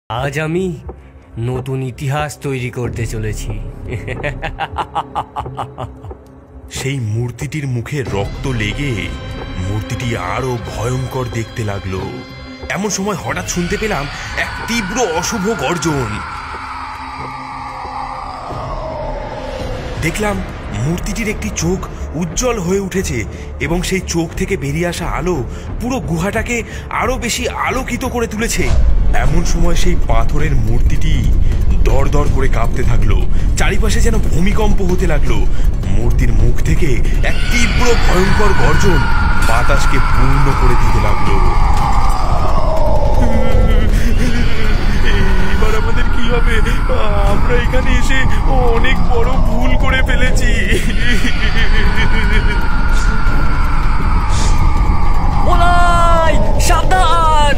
আজ আমি নতুন ইতিহাস তৈরি করতে চলেছি। সেই মূর্তিটির মুখে রক্ত লেগে মূর্তিটি আরো ভয়ঙ্কর দেখতে লাগলো। এমন সময় হঠাৎ শুনতে পেলাম এক তীব্র অশুভ গর্জন। দেখলাম মূর্তিটির একটি চোখ উজ্জ্বল হয়ে উঠেছে এবং সেই চোখ থেকে বেরিয়ে আসা আলো পুরো গুহাটাকে আরো বেশি আলোকিত করে তুলেছে। এমন সময় সেই পাথরের মূর্তিটি দরদর করে কাঁপতে থাকলো, চারিপাশে যেন ভূমিকম্প হতে লাগলো। মূর্তির মুখ থেকে এক তীব্র ভয়ঙ্কর গর্জন বাতাসকে পূর্ণ করে দিতে লাগলো। এবার আমাদের কি হবে? আমরা এখানে এসে অনেক বড় ভুল করে ফেলেছি। ওলাই সাবধান!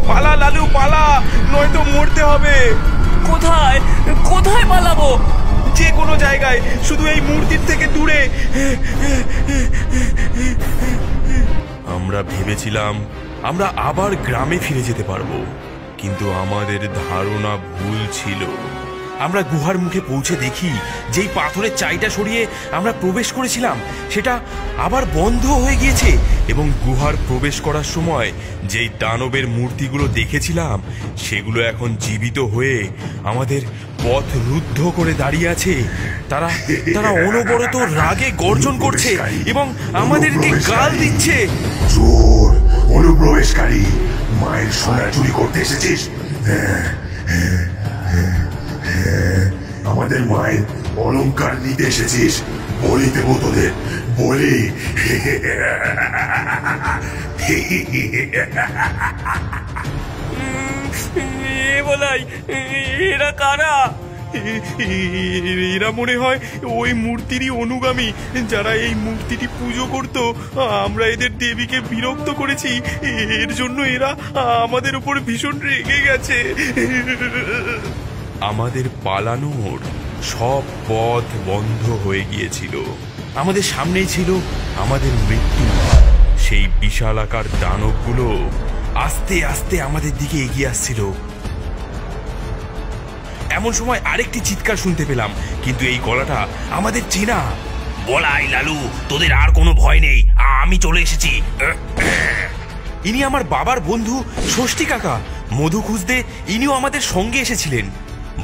পালা লালু পালা, নয়তো মরতে হবে। কোথায় কোথায় পালাবো? যে কোনো জায়গায়, শুধু এই মূর্তির থেকে দূরে। আমরা ভেবেছিলাম আমরা আবার গ্রামে ফিরে যেতে পারবো, কিন্তু আমাদের ধারণা ভুল ছিল। আমরা গুহার মুখে পৌঁছে দেখি যেই পাথরের চাইটা সরিয়ে আমরা প্রবেশ করেছিলাম সেটা আবার বন্ধ হয়ে গিয়েছে, এবং গুহার প্রবেশ করার সময় যেই দানবের মূর্তিগুলো দেখেছিলাম সেগুলো এখন জীবিত হয়ে আমাদের পথ রুদ্ধ করে দাঁড়িয়ে আছে। তারা তারা অনবরত রাগে গর্জন করছে এবং আমাদেরকে গাল দিচ্ছে। চোর, অনুপ্রবেশকারী, মায়ের সোনা চুরি করতে এসেছিস? আমাদের মায়ের অলংকার নিতে এসেছিস? বলি দেব তোদের, বলি। বলাই এরা কারা? এরা মনে হয় ওই মূর্তিরই অনুগামী, যারা এই মূর্তিটি পুজো করত। আমরা এদের দেবীকে বিরক্ত করেছি, এর জন্য এরা আমাদের উপর ভীষণ রেগে গেছে। আমাদের পালানোর সব পথ বন্ধ হয়ে গিয়েছিল। আমাদের সামনেই ছিল আমাদের মৃত্যু। সেই বিশালাকার দানবগুলো আস্তে আস্তে আমাদের দিকে এগিয়ে আসছিল। এমন সময় আরেকটি চিৎকার শুনতে পেলাম, কিন্তু এই গলাটা আমাদের চেনা। বলাই লালু, তোদের আর কোনো ভয় নেই, আমি চলে এসেছি। ইনি আমার বাবার বন্ধু ষষ্ঠী কাকা। মধু খুঁজতে ইনিও আমাদের সঙ্গে এসেছিলেন।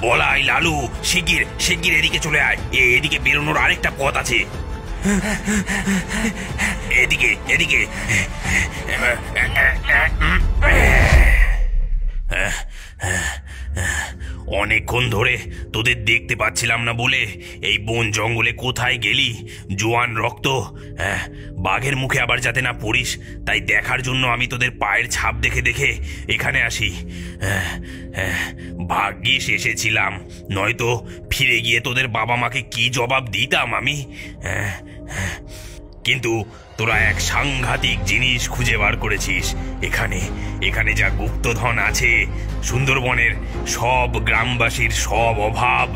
বলাই লালু, শিগগির শিগগির এদিকে চলে আয়, এদিকে বেরোনোর আরেকটা পথ আছে। এদিকে এদিকে। অনেকক্ষণ ধরে তোদের দেখতে পাচ্ছিলাম না বলে এই বন জঙ্গলে কোথায় গেলি? জোয়ান রক্ত, বাঘের মুখে আবার যাতে না পড়িস, তাই দেখার জন্য আমি তোদের পায়ের ছাপ দেখে দেখে এখানে আসি। ভাগ্যিস এসেছিলাম, নয়তো ফিরে গিয়ে তোদের বাবা মাকে কি জবাব দিতাম আমি। কিন্তু তোরা এক সাংঘাতিক জিনিস খুঁজে বার করেছিস। এখানে এখানে যা গুপ্তধন আছে, সুন্দরবনের সব গ্রামবাসীর সব অভাব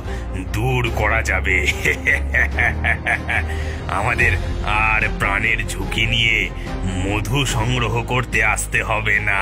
দূর করা যাবে। আমাদের আর প্রাণের ঝুঁকি নিয়ে মধু সংগ্রহ করতে আসতে হবে না।